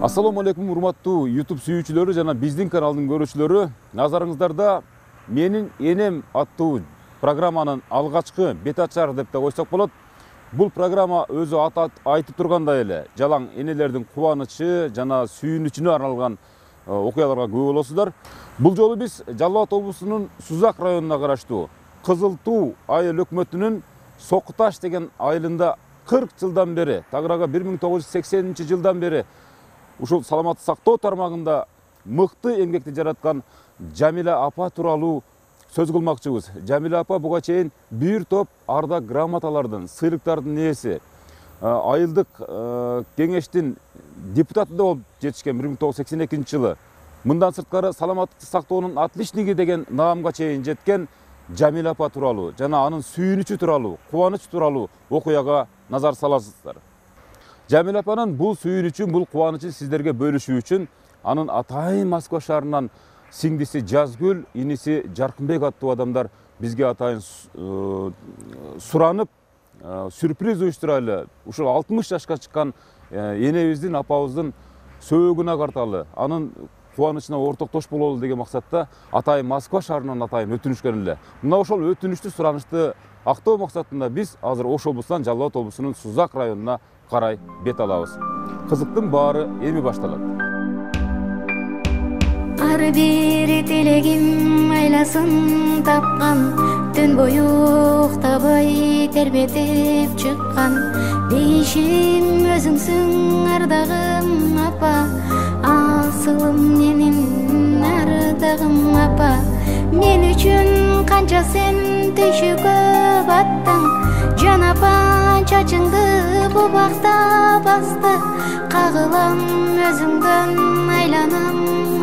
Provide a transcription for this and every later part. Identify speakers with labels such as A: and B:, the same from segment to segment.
A: Assalamu алейкум, урматтуу YouTube сүйүүчүлөрү жана биздин каналдын көрүүчүлөрү. Назарыңыздарда менин энем аттуу программанын алгачкы бет ачары деп да койсок болот. Бул программа өзү айтып тургандай эле жалаң энелердин кубанычы жана сүйүнүчүнө арналган окуяларга күбө болосуздар. Бул жолу биз Жалал Абад облусунун Сузак районуна караштуу Кызыл Туу айыл өкмөтүнүн Сокуташ деген айылында 40 жылдан бери, тагырага 1980 жылдан бери ушул саламатты сактоо тармагында мыкты эмгекти жараткан Жамиля апа тууралуу сөз кылмакчыбыз. Жамиля апа буга чейин бир топ ардак грамоталардын, сыйлыктардын ээси, айылдык кеңештин депутаты да болуп жетишкен 1982 жылы. Мындан сырткары саламаттыкты сактоонун отличниги деген наамга чейин жеткен Жамиля апа тууралуу жана анын сүйүнүчү тууралуу, кубаныч тууралуу окуяга назар саласыздар. Жамиля апанын бул сүйүнүчү, бул кубанычын сиздерге бөлүшүү үчүн анын атайын Москва шаарынан сиңдиси Жазгүл, иниси Жаркынбек аттуу адамдар бизге атайын суранып, сюрприз уюштурайлы. Ушул 60 жашка чыккан энебиздин, апабыздын сөөгүнө карталы, анын кубанычына ортоктош бололу деген максатта атайын Москва шаарынан атайын өтүнүшкөн эле. Мына ошол өтүнүчтү, суранычты актоо максатында биз азыр Ош облусунан Жалал Абад облусунун Сузак районуна карай бет алабыз. Кызыктын баары эми башталат.
B: Ар бир телегим айласын тапкан, түн бою уктабай тербетип чыккан. Бейишим өзүңсүң ардагым апа, асылым менин ардагым апа. Мен үчүн канча сен түйшүккө баттың, жан апа чачыңды бу бакта басты. Кагылам өзүңдөн айланам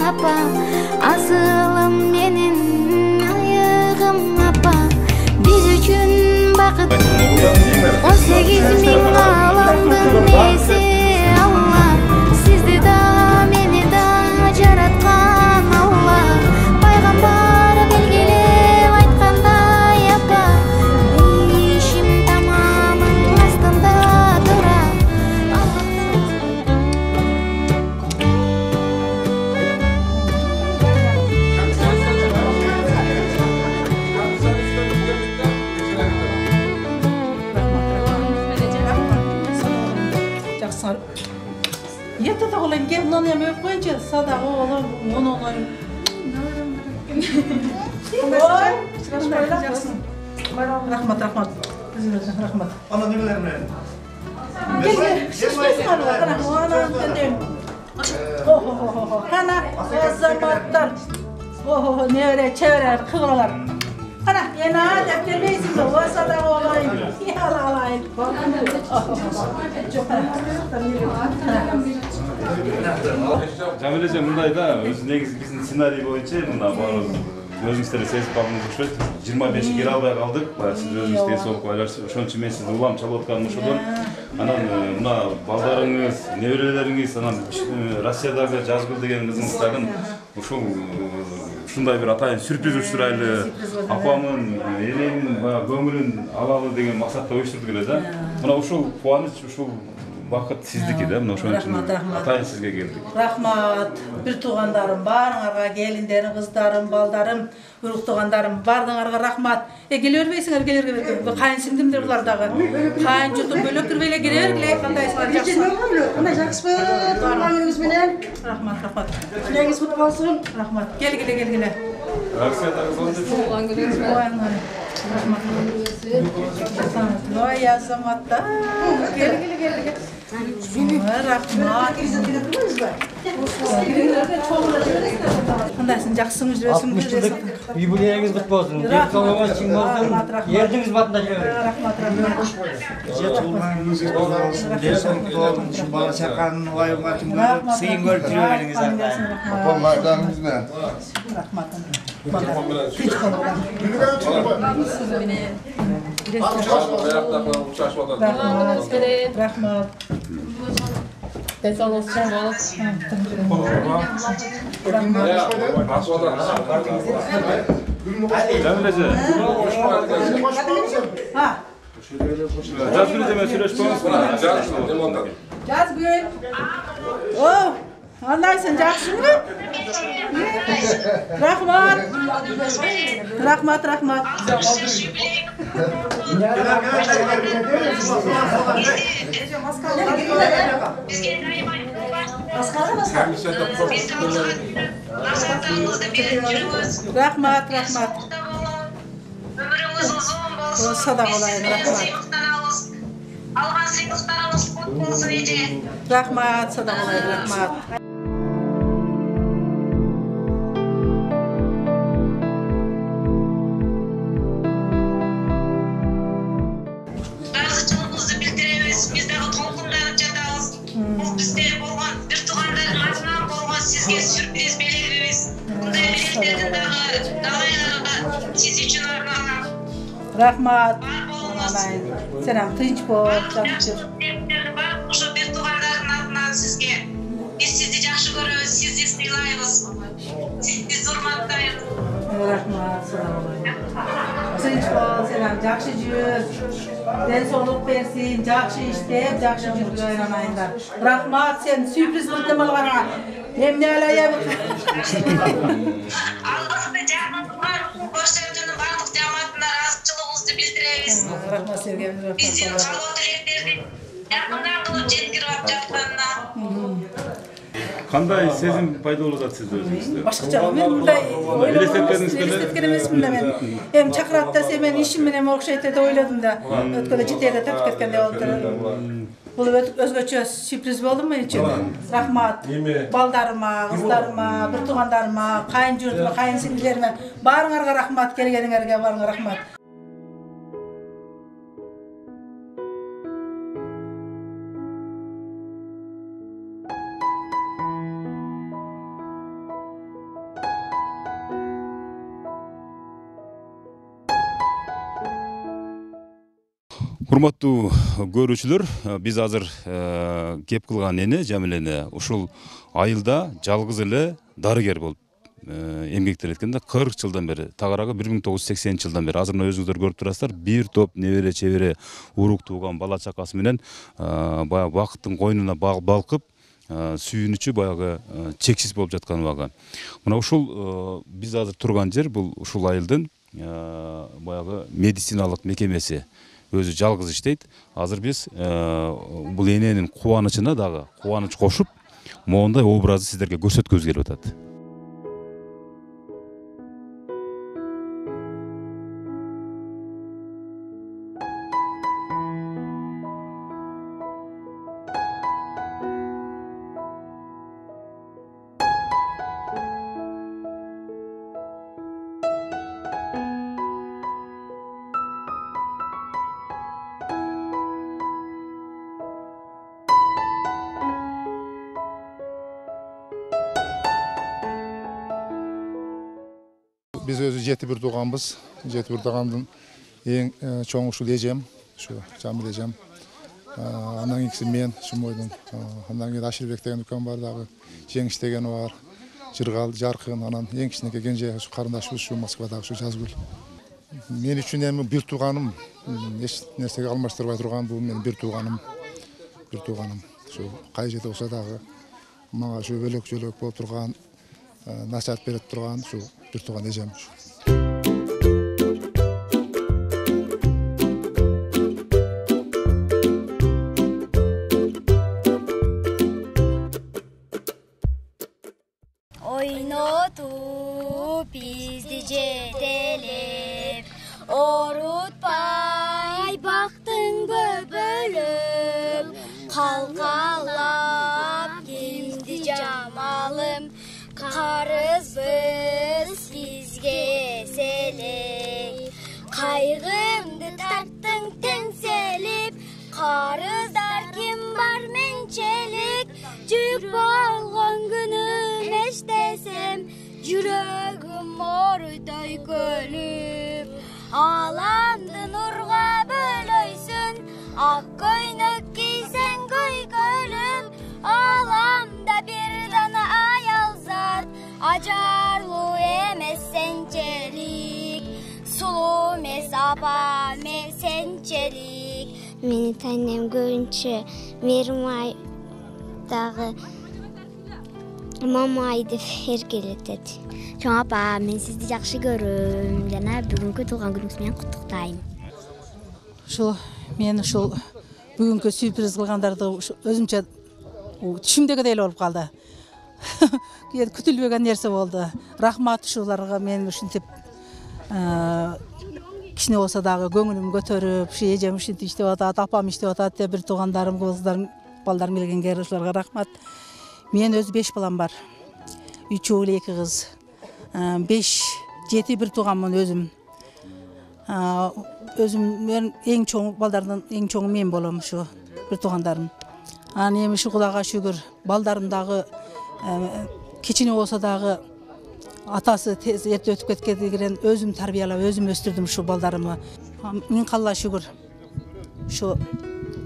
B: апа, асылым менин айыгым апа. Биз үчүн бакыт 18 миң аламдын ээси Алла, сизди да мени да жараткан Алла. Пайгамбар белгилеп айткандай апа, ишим тамамын астында тура.
C: Жақсы. Ерте тағылайын, кеп мынаны ем өп қойыншы, садағы олым, оны олайын. Ой, жақсын. Рахмат, рахмат. Рахмат.
D: Ана немелер менен?
C: Келге, шешпейсің қаруға, қана, ана, қана, азаматтар. Невере, чевере, қығылалар. Қана, ена, деп келмейсің бі, осадағы олайын. Алайын.
A: Жамиля мындайда өзү негизи биздин сценарий боюнча мына өзүңүздөр сезип калдыңыз окшойт. 25 келе албай калдык. Сиз өзүңүз тез болуп каласыз. Ошон үчүн мен сизди улам чалып атканым ошодон. Анан мына балдарыңыз, неберелериңиз, анан Россиядагы Жазгүл деген кызыңыз дагы ушул ушундай бир атайын сюрприз уюштурайлы, апамын, энемдин көңүлүн алалы деген максатта уюштурдук эле да. Мына ушул кубаныч, ушул бакыт сиздики да, мына ошон үчүн атайын сизге келдик.
C: Рахмат, бир туугандарым, баарыңарга, келиндерим, кыздарым, балдарым, урук туугандарым, баарыңарга рахмат. Келе бербейсиңер, келе бербейсиңер. Кайын сиңдимдер булар дагы. Кайын журтум бөлөк кирбейле келе бергиле, кандайсыңар, жакшысыңар?
E: Кандай жакшысызбы? Туганыңыз менен.
C: Рахмат, рахмат.
E: Тилегиңиз кут болсун.
C: Рахмат. Келгиле, келгиле.
A: Россиядагы
C: Рахмат. Ой, азаматтар. Келгиле. Рахмат. Кандайсың, жакшысың, жүрөсүң,
F: 60 жылдык юбилейиңиз кут болсун. Деп толгон чың болсун. Ердиңиз батында жүрөбүр.
C: Рахмат.
D: Жетулганыңыз болсун, десоң болсун, ушу бала чаканын уайымгатын көрүп, сыйын көрүп жүрө бериңиз ата.
G: Апам майдаңыз не?
C: Рахмат. Рахмат.
H: Денсаулығыңыз шын
A: Жазгүл деме сүйлөшпөңүз.
C: Жазгүл. Кандайсың, жакшымы? Рахмат. Рахмат. Рахмат.
G: Ömrümüz uzun bolsun.
C: Olsa da olayım, rahmat.
G: Algan sıyıklarınız kutlu olsun Ece.
C: Rahmat, sadaq olayım, rahmat.
G: Razıçılığımızı bildiremiz. Bizdagi толкунданып жатабыз. Бул бизде болгон бир туугандардын атынан болгон сизге сюрприз белегибиз. Мындай белектердин дагы siz için armağan.
C: Rahmat. Selam, tinch bol,
G: Yaxşı var. Uşu bir tуугандардын атынан sizge. Biz sizni yaxşı görüyoruz, sizni sıylayız. Sizni hurmatlayız.
C: Rahmat, sadaq olayım. Tinch bol, selam, yaxshi yur. Den sog'liq bersin, yaxshi ishlab, yaxshi yurib aylanaylar. Rahmat, sen sürpriz qildim algana. Emne alayam.
G: Albatta janoblар ko'rsatuvning barliq jamoatına razıçılığımızı bildiremiz.
C: Rahmat sevgim.
G: Bizim kaloo tileklerdi yakından kılıp жеткирип жатканына.
A: Кандай сезим пайда болуп атат сизде өзүңүздө?
C: Башкача мен мындай ойлоп эмесмин да мен. Эми чакырат да мен ишим менен окшойт деп ойлодум да. Өткөндө жетеде төрт кеткенде болуп турду. Бул өзгөчө сюрприз болду мен үчүн. Рахмат. Балдарыма, кыздарыма, бир туугандарыма, кайын журтума, кайын сиңдилериме баарыңарга рахмат, келгениңерге баарыңарга рахмат.
A: Урматтуу көрүүчүлөр, биз азыр кеп кылган эне Жамилене ушул айылда жалгыз эле дарыгер болуп эмгектенет экен да. 40 жылдан бери, тагыраагы 1980-жылдан бери. Азыр өзүңүздөр көрүп турасыздар, бир топ небере чебере урук тууган бала чакасы менен баягы бакыттын койнуна балкып, сүйүнүчү баягы чексиз болуп жаткан убагы. Мына ушул биз азыр турган жер бул ушул айылдын баягы медициналык мекемеси. Өзү жалгыз иштейт. Азыр биз бул эненин кубанычына дагы кубаныч кошуп, моундай образды сиздерге көрсөткүбүз келип атат.
H: Biz özü жети бир тууганбыз. Жети бир туугандын эң чоң ушул эжем, ушу Жамил эжем. Андан кийинкиси мен, Шумойдун. Андан кийин Аширбек деген үкөм бар дагы. Жеңиш деген бар. Жыргал, Жаркын, анан эң кичинекей кенже ушу карындашыбыз ушу Москвадагы ушу Жазгүл. Мен үчүн эми бир тууганым, эч нерсеге алмаштырбай турган бул менин бир тууганым. Бир тууганым. Ушу кай жерде болсо дагы мага ушу бөлөк-жөлөк болуп турган, насаат берип турган ушу bir tuğan ecem.
B: Oynotup bizdi jetelep, orutpay baktın böbölüp, kalkalap geldi Jamalım, karızbız sizge selek. Kaygımdı tarttın tenselip, karızlar kim var mençelik. Cük balgan günüm eş desem, yüreğim orday gölüp. Alandı nurga bölöysün, ak koynuk giysen koy gölüp. Alamda bir dana ayal zat, acarlı emes sençelik. Sulu mesapa sençelik.
I: Meni tanem görünçe Mermay dağı
B: Мамайдев эркелетет. Чоң апа, мен сизди жакшы көрөм жана бүгүнкү туулган күнүңүз менен куттуктайм.
C: Ушул мен ушул бүгүнкү сюрприз кылгандарды өзүмчө түшүмдөгүдөй эле болуп калды. Күтүлбөгөн нерсе болду. Рахмат ушуларга, мен ушинтип кичине болсо дагы көңүлүм көтөрүп, ушу эжем ушинтип иштеп атат, апам иштеп атат деп бир туугандарым, кыздарым, балдарым келгенге ушуларга рахмат. Мен өзү 5 балам бар. 3 уул, 2 кыз. 5-7 бир тууганмын өзүм. Өзүм мен эң чоң балдардын эң чоңу мен болом ушу бир туугандарым. Анан эми ушу Кудайга шүгүр, балдарым дагы кичине болсо дагы атасы тез эрте өтүп кеткендигинен өзүм тарбиялап, өзүм өстүрдүм ушу балдарымы. Миң калла шүгүр. Ушу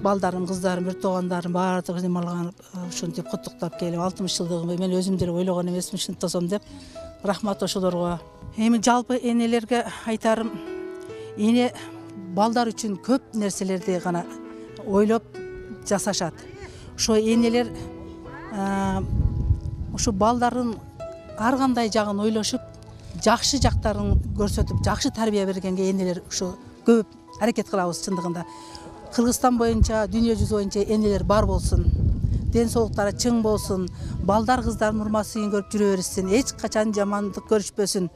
C: балдарым, кыздарым, бир туугандарым баардыгын алган ушинтип куттуктап келип, 60 жылдыгымды мен өзүм деле ойлогон эмесмин ушинтосом деп. Рахмат ошолорго. Эми жалпы энелерге айтарым, эне балдар үчүн көп нерселерди гана ойлоп жасашат. Ошо энелер ушу балдарын ар кандай жагын ойлошуп, жакшы жактарын көрсөтүп, жакшы тарбия бергенге энелер ушу көп аракет кылабыз чындыгында. Кыргызстан боюнча, дүйнө жүзү боюнча энелер бар болсун. Ден соолуктары чың болсун, балдар кыздардын урмасыгын көрүп жүрө берсин, эч качан жамандык көрүшпөсүн.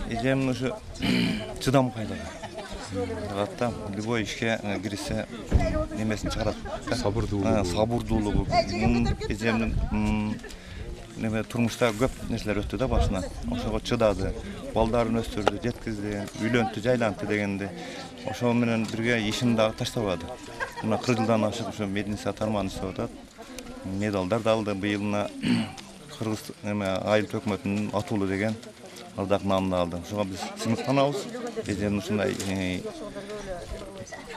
D: Эжем ушу чыдам кайлаган. Атта любой ишке кирсе немесин чыгарат. Сабырдуулугу. Эжемдин неме турмушта көп нерселер өттү да башына. Ошого чыдады. Балдарын өстүрдү, жеткизди, үйлөнтү, жайлантты дегенде ошо менен бирге ишин дагы таштабады. Мына 40 жылдан ашык ушу медиция тармагын иштеп атат. Медалдар да алды. Быйыл Кыргыз айыл өкмөтүнүн атуулу деген ардак намын алды. Ошого биз сыймыктанабыз. Эжем ушундай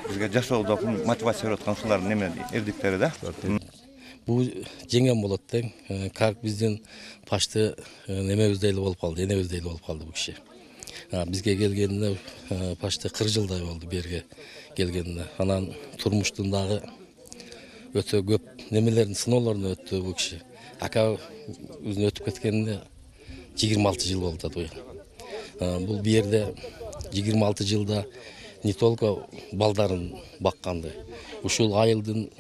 D: бизге жашоодо мотивация берип аткан ушулардын неме эрдиктери да.
I: Бул жеңем болот дең. Как биздин пашты немебиздей эле болуп калды, энебиздей эле болуп калды бул киши. Бизге келгенине пашты 40 жылдай болду берге келгенине. Анан турмуштун дагы өтө көп немелердин сыноолорун өттү бул киши. Ака өзүнүн өтүп кеткенине 26 жыл болду да. Бул жерде 26 жылда не только балдарын бакканды, ушул айылдын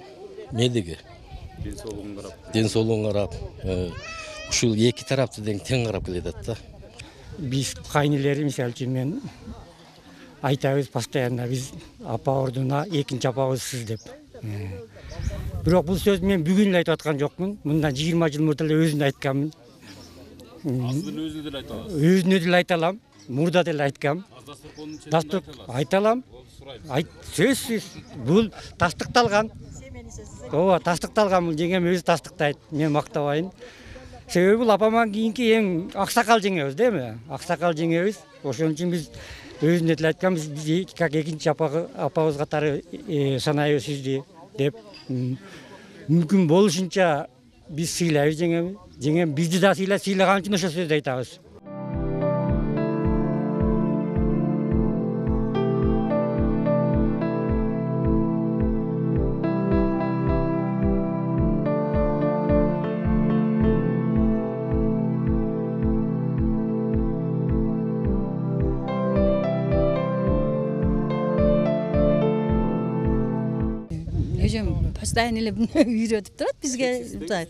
I: медиги, ден соолугун карап, ушул эки тарапты тең карап келет да.
F: Биз кайнелери, мисалы үчүн мен айтабыз постоянно, биз апа ордуна экинчи апабыз сиз деп. Бирок бул сөз мен бүгүн эле айтып аткан жокмун. Мындан 20 жыл мурда эле өзүнө айтканмын. Өзүнө деле айта алам, мурда деле айткам. Дастур айта алам. Сөзсүз бул тастыкталган. Ооба, тастыкталган, бул жеңем өзү тастыктайт. Мен мактабайын. Себеби бул апаман кийинки эң аксакал жеңебиз, дейби? Аксакал жеңебиз. Ошон үчүн биз өзүнө деле айтканбыз, биз как экинчи апабыз катары санайбыз сизди деп. Мүмкүн болушунча биз сыйлайбыз жеңем. Жеңем бизди да сыйлаган үчүн ошо сөздү айтабыз.
J: Постоянно эле үйрөтүп турат бизге.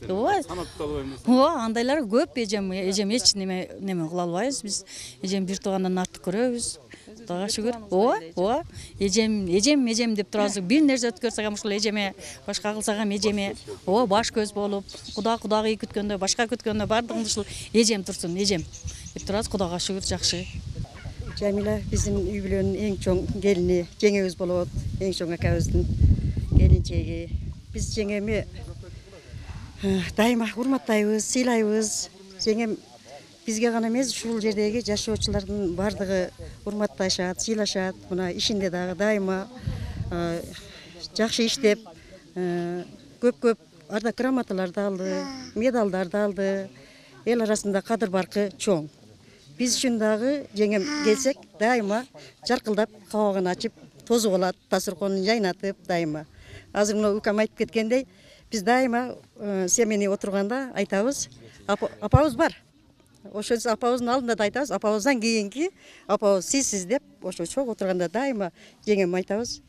J: Ооба, андайлар көп. Эжем эч неме кыла албайбыз. Биз эжем бир туугандан артык көрөбүз. Кудайга шүгүр. Ооба. Эжем деп турасың. Бир нерсе өткөрсөк ham ушул эжеме, башка кылсак ham эжеме. Ооба, баш көз болуп, Кудайга күткөндө, башка күткөндө бардыгында ушул эжем турсун, эжем. Деп турабыз, Кудайга шүгүр, жакшы.
E: Jamila bizim үй бүлөнүн эң чоң келини, жеңебиз болот. Эң чоң акабыздын келинчеги. Биз жеңеме дайыма урматтайбыз, сыйлайбыз. Жеңем бизге гана эмес, ушул жердеги жашоочулардын бардыгы урматташат, сыйлашат. Мына ишинде дагы дайыма жакшы иштеп, көп ардак грамоталарды алды, медалдарды алды. Эл арасында кадыр баркы чоң. Biz үшін дағы жеңем келсек, дайыма жарқылдап, қауағын ашып, тозу болады, тасырқонын жайнатып, дайыма. Азыр мына үкам айтып кеткендей, біз дайыма семени отырғанда айтабыз, апауыз бар. Ошо апауыздың алдында да айтабыз, апауыздан кейінгі, апауыз сізсіз деп, ошо чоқ отырғанда дайыма жеңем айтабыз.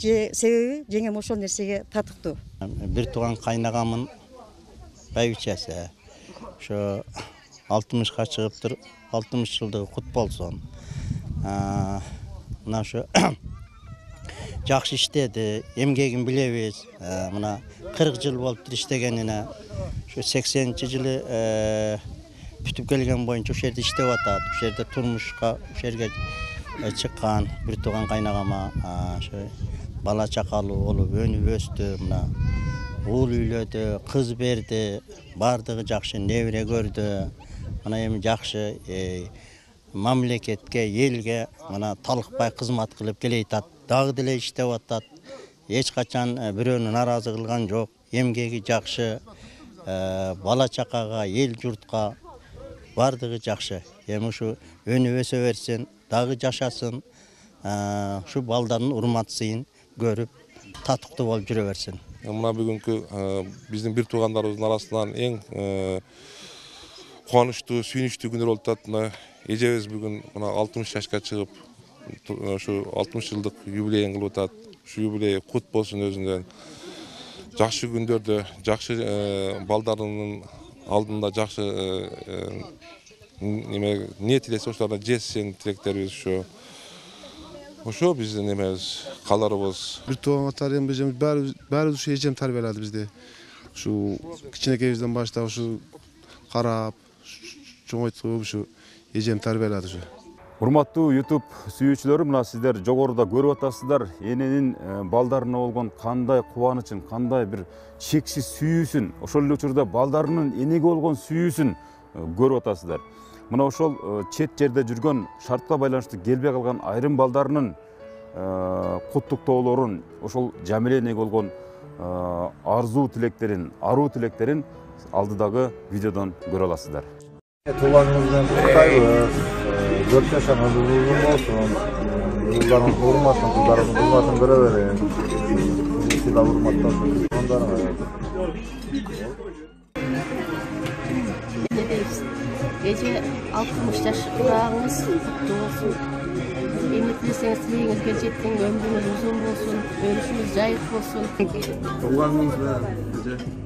E: Себеби жеңем ошол нерсеге татыктуу.
K: Бир туган кайнагамын байбичеси. Ошо 60-га чыгыптыр. 60 жылдығы құт болсын. Мына шу жақсы іштеді, емгегін білебіз. Мына 40 жыл болып іштегеніне, шу 80-ci жылы бүтіп келген бойынша ошол жерде іштеп атат. Ошол жерде турмушка, ошол жерге чыккан бир туган кайнагама бала чакалуу болуп өнүп өстү. Мына уул үйлөдү, кыз берди, бардыгы жакшы, небере көрдү. Мына эми жакшы мамлекетке, элге мына талыкпай кызмат кылып келейтат. Дагы деле иштеп атат. Эч качан бирөөнү наразы кылган жок. Эмгеги жакшы, бала чакага, эл журтка бардыгы жакшы. Эми ушу өнүп өсө берсин, дагы жашасын. Ушу балдардын урматсын көрүп, татыктуу болуп жүрө берсин.
L: Мына бүгүнкү биздин бир туугандарыбыздын арасынан эң кубанычтуу, сүйүнүчтүү күндөр болуп атат. Эжебиз бүгүн 60 жашка чыгып, ушу 60 жылдык юбилейин кылып атат. Ушу юбилей кут болсун өзүнөн. Жакшы күндөрдө, жакшы балдарынын алдында жакшы не тилесе ошолордон жетсин тилектерибиз ушу. Ошо биздин эмебиз, каларыбыз.
M: Бир тууган катары баарыбыз ушу эжем тарбиялады бизди. Ушу кичинекейибизден баштап ушу карап, чоңойтуп ушу эжем тарбиялады ушу.
A: Урматтуу YouTube сүйүүчүлөрү, мына сиздер жогоруда көрүп атасыздар. Эненин балдарына болгон кандай кубанычын, кандай бир чексиз сүйүүсүн, ошол эле учурда балдарынын энеге болгон сүйүүсүн көрүп атасыздар. Мына ошол чет жерде жүргөн, шартка байланыштуу келбей калган айрым балдарынын куттуктоолорун, ошол Жамиле энеге болгон арзуу тилектерин, аруу тилектерин алдыдагы видеодон көрө аласыздар.
N: Туганыңыздан куттуктайбыз. 4 жашыңыз uzun болсун. Улдарыңыз урматын, кыздарыңыз урматын көрө берин. Сиз да урматтасыз.
O: Эже 60 жаш турагыңыз куттуу болсун. Эми тилесеңиз тилегиңизге жетсең, өмүрүңүз узун болсун, өрүшүңүз жайык болсун.
N: Туганыңыз менен,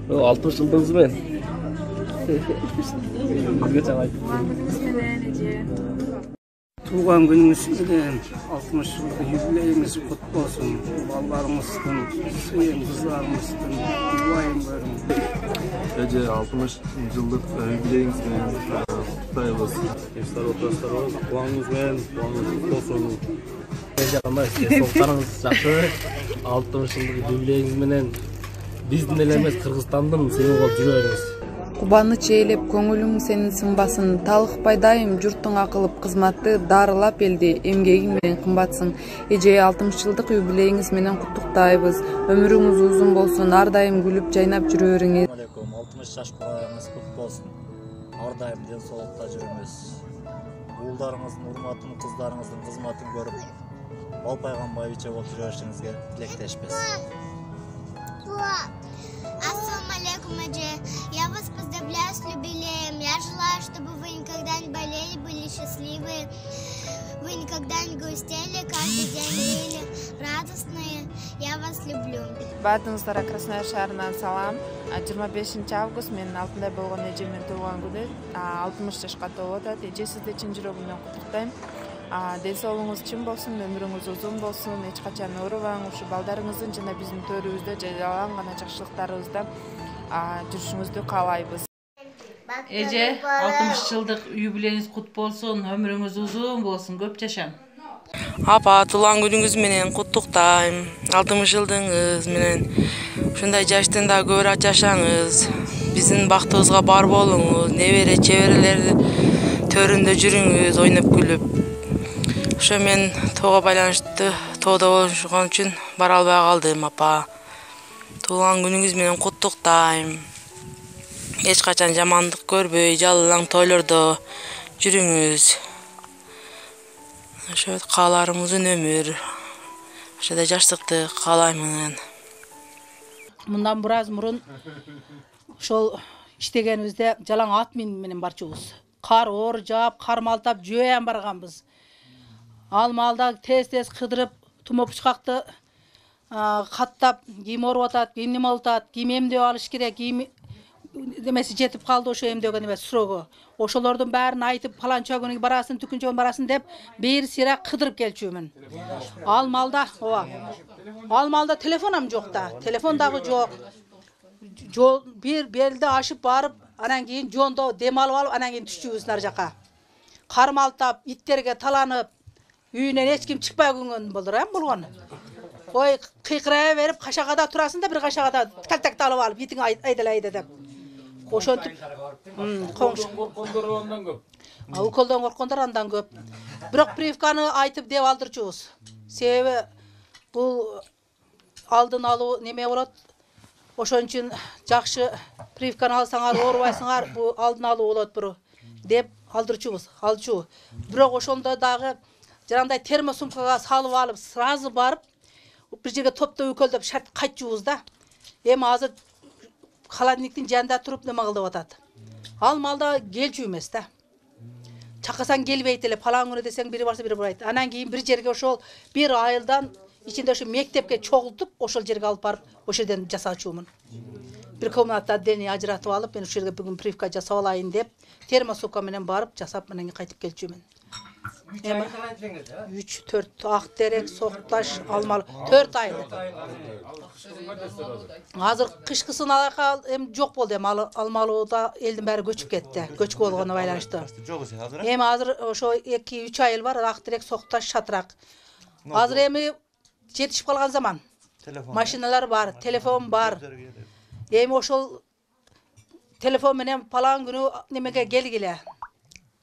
P: 60 жылдыңыз менен.
Q: Туған күніңіз менен 60 жылдық юбилейіңіз құт болсын. Балаларыңыздың, сүйген қыздарыңыздың уайым көрің.
N: Эже 60 жылдық юбилейіңіз менен құттықтайбыз. Ешстар отбасыларыңыз туғаныңыз менен құт болсын.
P: Эже кандай соқтарыңыз жакшы. 60 жылдық юбилейіңіз менен биздин эле эмес, Кыргызстандын сыйы болуп жүрө бериңиз.
R: Кубаныч ээлеп, көңүлүң сенин сынбасын, талыкпай дайым журттуңа кылып кызматты, дарылап элди, эмгеги менен кымбатсың. Эже 60 жылдык юбилейиңиз менен куттуктайбыз. Өмүрүңүз узун болсун, ар дайым күлүп жайнап жүрө бериңиз.
S: 60 жаш курагыңыз кут болсун. Ар дайым ден соолукта жүрүңүз. Уулдарыңыздын урматын, кыздарыңыздын кызматын көрүп, балпайган байбиче болуп жүрө беришиңизге тилектешпиз.
T: Ассаламу алейкум, Эже. Я вас поздравляю с юбилеем. Я желаю, чтобы вы никогда не болели, были счастливы. Вы никогда не грустили, каждый день были радостные. Я вас люблю.
U: Бардыңыздарға Краснояр шаарынан салам. 25 август менин алтындай болгон эжемдин туулган күнү. 60 жашка толуп атат. Эже, сизди чын жүрөгүмдөн куттуктайм. Ден соолугуңуз чың болсун, өмүрүңүз узун болсун, эч качан оорубаң, ушу балдарыңыздын жана биздин төрүбүздө жайлаган гана жакшылыктарыбызда жүрүшүңүздү каалайбыз.
C: Эже 60 жылдык юбилейиңиз кут болсун, өмүрүңүз узун болсун, көп жашаң.
G: Апа, туулган күнүңүз менен куттуктайм. 60 жылдыгыңыз менен ушундай жаштан да көбүрөөк жашаңыз. Биздин бактыбызга бар болуңуз, небере чеберелер төрүндө жүрүңүз, ойноп күлүп. Ошо мен тоого байланыштуу тоодо болушкон үчүн бара албай калдым, апа. Туулган күнүңүз менен куттуктайм. Эч качан жамандык көрбөй, жалылаң тойлордо жүрүңүз. Ошо кааларым узун өмүр. Ошондой жаштыкты каалаймын.
C: Мындан бир аз мурун ошол иштегенибизде жалаң ат менен барчубуз. Кар оор жаап, кар малтап жөөйөн барганбыз. Ал малда тез кыдырып, тумопчкакты каттап, кийим оруп атат, кийим неме болуп атат, кийим эмдеп алыш керек, кийим демеси жетип калды ошо эмдөгөн эме срогу. Ошолордун баарын айтып, паланча күнү барасын, түкүнчө күнү барасын деп, бир сыйра кыдырып келчүмүн. Ал малда телефонам жок да, телефон дагы жок. Жол бир белди ашып барып, анан кийин жондо дем алып алып, анан кийин түшчүбүз нар жака. Кар малтап, иттерге таланып, үйүнөн эч ким чыкпай күнгөн болгон. Ой, кыйкырая берип, кашагада турасың да, бир кашагада калтакты алып алып, итиң айдала деп. Ошентип, уколдон корккондор андан көп. Бирок прививканы айтып деп алдырчубуз. Себеби бул алдын алуу неме болот. Ошон үчүн жакшы прививканы алсаңар, оорубайсыңар, бул алдын алуу болот бирөө деп алдырчубуз, алчу. Бирок ошондо дагы жарандай термосумкага салып алып, сразу барып, бир жерге топтоп уколдоп шарт кайтчубуз да. Эми азыр холодильниктин жанында туруп неме кылып атат. Ал малда келчү эмес да. Чакасаң келбейт эле, палан күнү десең бири барса бири бурайт. Анан кийин бир жерге ошол бир айылдан ичинде ошо мектепке чогултуп, ошол жерге алып барып, ошол жерден жасаачумун. Бир комната отдельный ажыратып алып, мен ошол жерге бүгүн прививка жасап алайын деп, термосумка менен барып жасап, анан кайтып келчүмүн. 3-4 Актерек, Сокташ, Алмалы 4 айыл. Азыр кышкысын алака эми жок болду, эми Алмалыда элдин баары көчүп кетти. Көчкү болгонуна байланыштуу. Эми азыр ошо 2-3 айыл бар, Актерек, Сокташ, Шатрак. Азыр эми жетишип калган заман. Машиналар бар, телефон бар. Эми ошол телефон менен палан күнү немеге келгиле.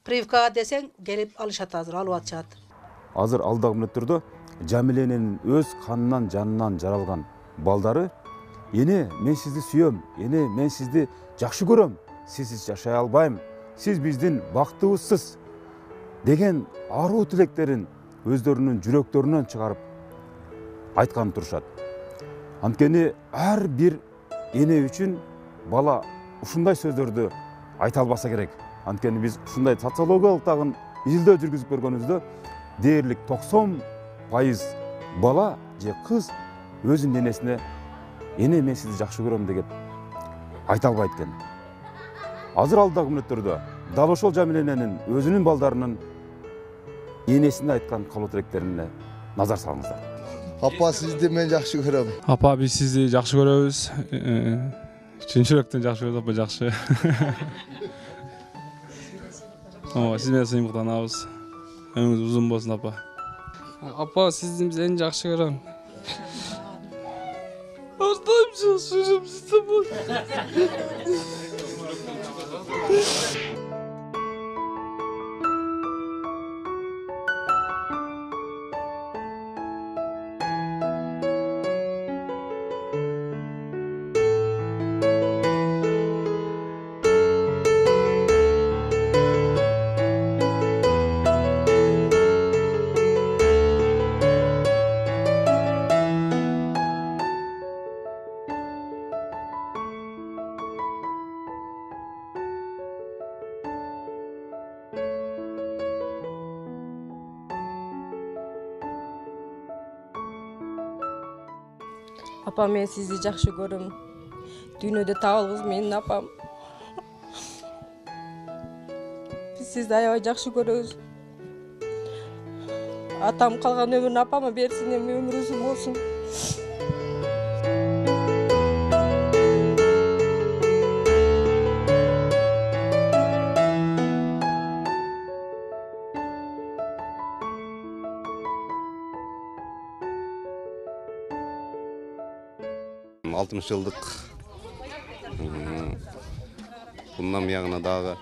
C: Прививкага десең, келип алышат азыр, алып атышат.
A: Азыр алдагы мүнөттөрдө Жамиленин өз канынан, жанынан жаралган балдары, "Эне, мен сизди сүйөм, эне, мен сизди жакшы көрөм, сизсиз жашай албайм, сиз биздин бактыбызсыз" деген аруу тилектерин өздөрүнүн жүрөктөрүнөн чыгарып айткан турушат. Анткени ар бир эне үчүн бала ушундай сөздөрдү айта албаса керек. Анткени биз ушундай социологиялык тагын изилдөө жүргүзүп көргөнүбүздө дээрлик 90% бала же кыз өзүнүн энесине "Эне, мен сизди жакшы көрөм" деп айта албайт экен. Азыр алдагы мүнөттөрдө дал ошол Жамиленин өзүнүн балдарынын энесине айткан калуу тилектерине назар салыңыздар.
V: Апа, сизди мен жакшы көрөм.
W: Апа, биз сизди жакшы көрөбүз. Чын жүрөктөн жакшы көрөбүз, апа, жакшы. Siz менен сыймыктанабыз. Өмүрүңүз узун болсун, апа.
X: Апа, сизди эң жакшы көрөм. Артайм жакшы көрөм сизди.
Y: Апа, мен сизди жакшы көрөм. Дүйнөдө табылгыз менин апам. Биз сизди аябай жакшы көрөбүз. Atam kalgan ömrünü apama bersin, ömrü uzun olsun.
B: Altmış yıllık bundan buyagına dagı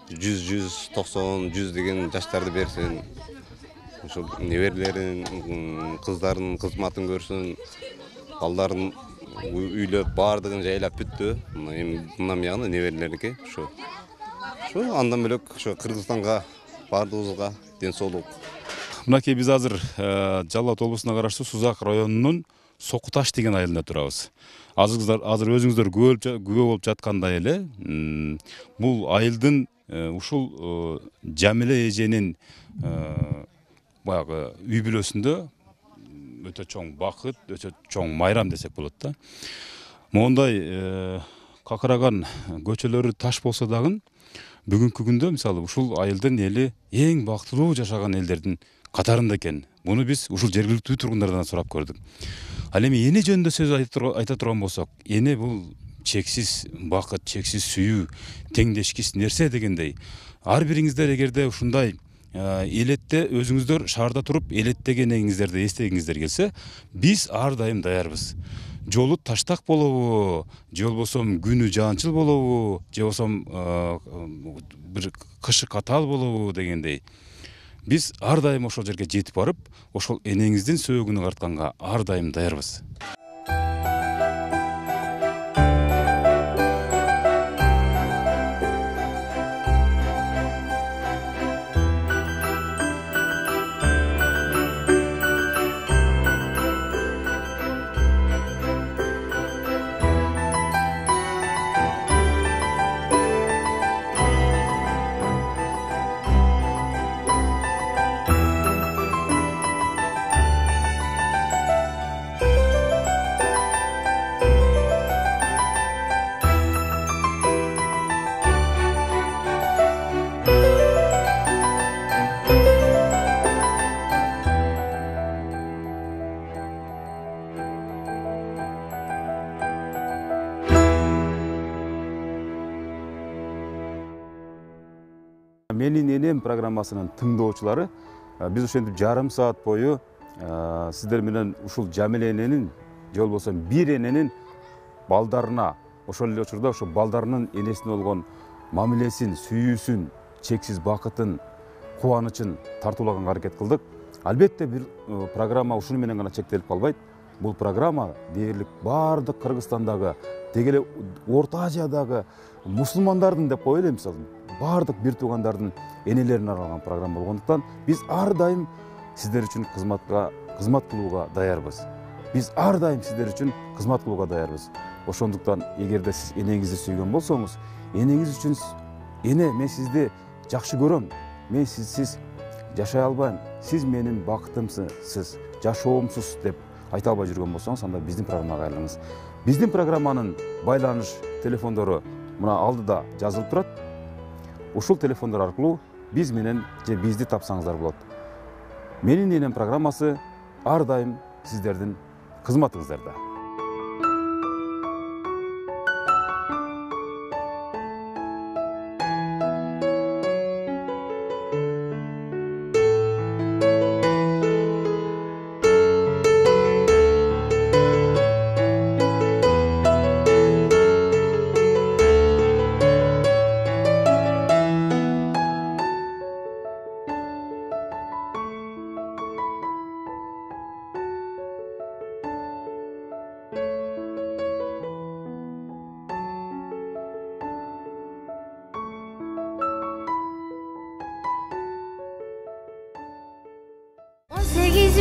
B: 100, 190, 100 деген жаштарды берсин. Ошо неберелерин, кыздардын кызматын көрсүн, балдарын үйлөп баардыгын жайлап бүттү. Эми мындан бuyagына неберелериники ошо. Андан бөлөк ошо Кыргызстанга баардыгыбызга ден соолук.
A: Мынакей биз азыр Жалал Абад облусуна караштуу Сузак районунун Сокуташ деген айылында турабыз. Азыр өзүңүздөр күбө болуп жаткандай эле, бул айылдын ушул Жамиле эженин баягы үй бүлөсүндө өтө чоң бакыт, өтө чоң майрам десек болот да. Мондай какыраган көчөлөрү таш болсо дагы бүгүнкү күндө мисалы ушул айылдын эли эң бактылуу жашаган элдердин катарында экен. Буну биз ушул жергиликтүү тургундардан сурап көрдүк. Ал эми эне жөнүндө сөз айта турган болсок, эне бул чексиз бакыт, чексиз сүйүү, теңдешкис нерсе дегендей. Ар бириңиздер эгерде ушундай элетте өзүңүздөр шаарда туруп элеттегениңиздерди эстегиңиздер келсе, биз ар дайым даярбыз. Жолу таштак болобу, же болбосо күнү жаанчыл болобу, же болбосо бир кышы катаал болобу дегендей. Биз ар дайым ошол жерге жетип барып, ошол энеңиздин сөөгүнү картканга ар дайым даярбыз. Менин энем программасынын тыңдоочулары, биз ошентип жарым саат бою сиздер менен ушул Жамиле эненин, же болбосо бир эненин балдарына, ошол эле учурда ошо балдарынын энесине болгон мамилесин, сүйүүсүн, чексиз бакытын, кубанычын тартуулаганга аракет кылдык. Албетте бир программа ушуну менен гана чектелип калбайт. Бул программа дээрлик баардык Кыргызстандагы, деги эле Орто Азиядагы мусулмандардын деп коелу, мисалы, баардык бир туугандардын энелерине арналган программа болгондуктан биз ар дайым сиздер үчүн кызмат кылууга даярбыз. Биз ар дайым сиздер үчүн кызмат кылууга даярбыз. Ошондуктан эгерде сиз энеңизди сүйгөн болсоңуз, энеңиз үчүн эне мен сизди жакшы көрөм, мен сизсиз жашай албайм, сиз менин бакытымсыз, жашоомсуз деп айта албай жүргөн болсоңуз, анда биздин программага айланыңыз. Биздин программанын байланыш телефондору мына алдыда жазылып турат. Ушул телефондор аркылуу биз менен же бизди тапсаңыздар болот. Менин энем программасы ар дайым сиздердин кызматыңыздарда.
T: Sekiz